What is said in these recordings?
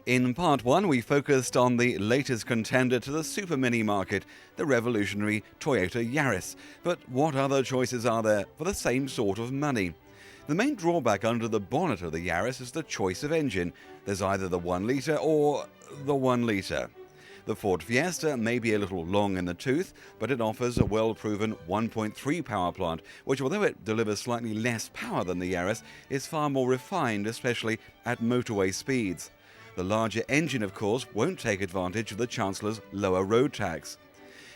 In part 1, we focused on the latest contender to the super mini market, the revolutionary Toyota Yaris. But what other choices are there for the same sort of money? The main drawback under the bonnet of the Yaris is the choice of engine. There's either the 1 litre or the 1 litre. The Ford Fiesta may be a little long in the tooth, but it offers a well-proven 1.3 power plant, which, although it delivers slightly less power than the Yaris, is far more refined, especially at motorway speeds. The larger engine, of course, won't take advantage of the Chancellor's lower road tax.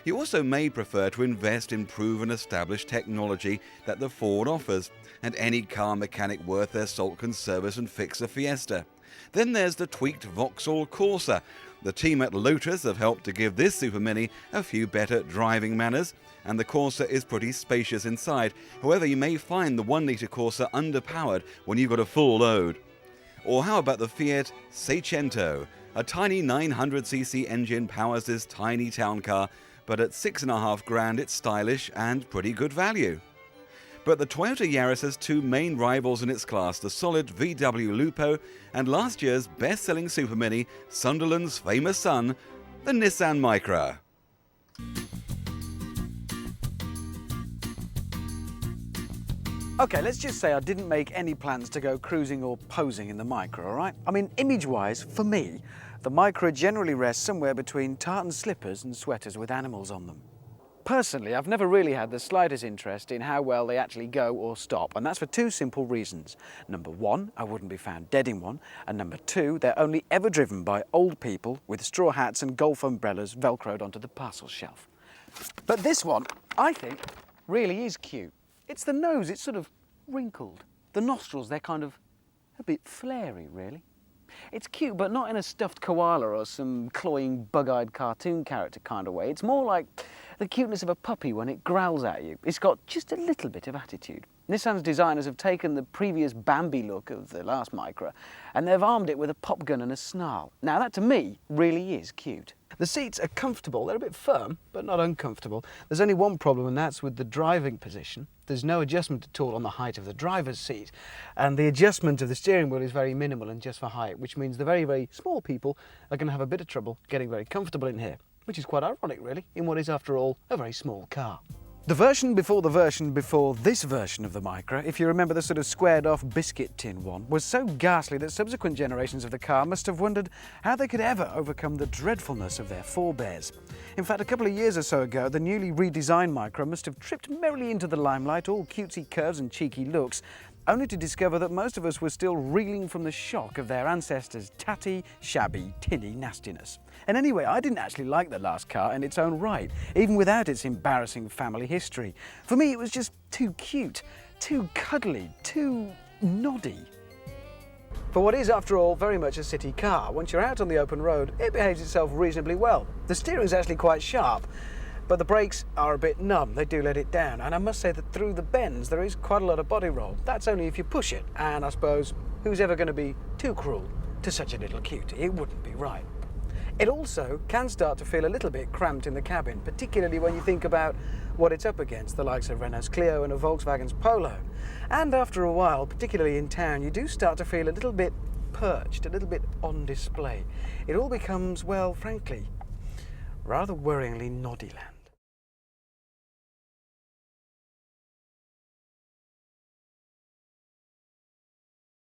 You also may prefer to invest in proven established technology that the Ford offers, and any car mechanic worth their salt can service and fix a Fiesta. Then there's the tweaked Voxal Corsa. The team at Lotus have helped to give this Super Mini a few better driving manners, and the Corsa is pretty spacious inside. However, you may find the 1 litre Corsa underpowered when you've got a full load. Or how about the Fiat Seicento? A tiny 900cc engine powers this tiny town car, but at $6,500 it's stylish and pretty good value. But the Toyota Yaris has 2 main rivals in its class, the solid VW Lupo and last year's best-selling Super Mini, Sunderland's famous son, the Nissan Micra. Okay, let's just say I didn't make any plans to go cruising or posing in the Micra, all right? I mean, image-wise, for me, the Micra generally rests somewhere between tartan slippers and sweaters with animals on them. Personally, I've never really had the slightest interest in how well they actually go or stop, and that's for 2 simple reasons. Number 1, I wouldn't be found dead in one, and number 2, they're only ever driven by old people with straw hats and golf umbrellas velcroed onto the parcel shelf. But this one, I think, really is cute. It's the nose, it's sort of wrinkled. The nostrils, they're kind of a bit flary, really. It's cute, but not in a stuffed koala or some cloying, bug-eyed cartoon character kind of way. It's more like the cuteness of a puppy when it growls at you. It's got just a little bit of attitude. Nissan's designers have taken the previous Bambi look of the last Micra and they've armed it with a pop gun and a snarl. Now that, to me, really is cute. The seats are comfortable. They're a bit firm, but not uncomfortable. There's only one problem, and that's with the driving position. There's no adjustment at all on the height of the driver's seat, and the adjustment of the steering wheel is very minimal and just for height, which means the very, very small people are going to have a bit of trouble getting very comfortable in here, which is quite ironic, really, in what is, after all, a very small car. The version before this version of the Micra, if you remember the sort of squared-off biscuit tin one, was so ghastly that subsequent generations of the car must have wondered how they could ever overcome the dreadfulness of their forebears. In fact, a couple of years or so ago, the newly redesigned Micra must have tripped merrily into the limelight, all cutesy curves and cheeky looks, only to discover that most of us were still reeling from the shock of their ancestors' tatty, shabby, tinny nastiness. And anyway, I didn't actually like the last car in its own right, even without its embarrassing family history. For me, it was just too cute, too cuddly, too noddy. For what is, after all, very much a city car, once you're out on the open road, it behaves itself reasonably well. The steering's actually quite sharp, but the brakes are a bit numb. They do let it down, and I must say that through the bends there is quite a lot of body roll. That's only if you push it, and I suppose who's ever going to be too cruel to such a little cutie? It wouldn't be right. It also can start to feel a little bit cramped in the cabin, particularly when you think about what it's up against, the likes of Renault's Clio and a Volkswagen's Polo. And after a while, particularly in town, you do start to feel a little bit perched, a little bit on display. It all becomes, well, frankly, rather worryingly noddy land.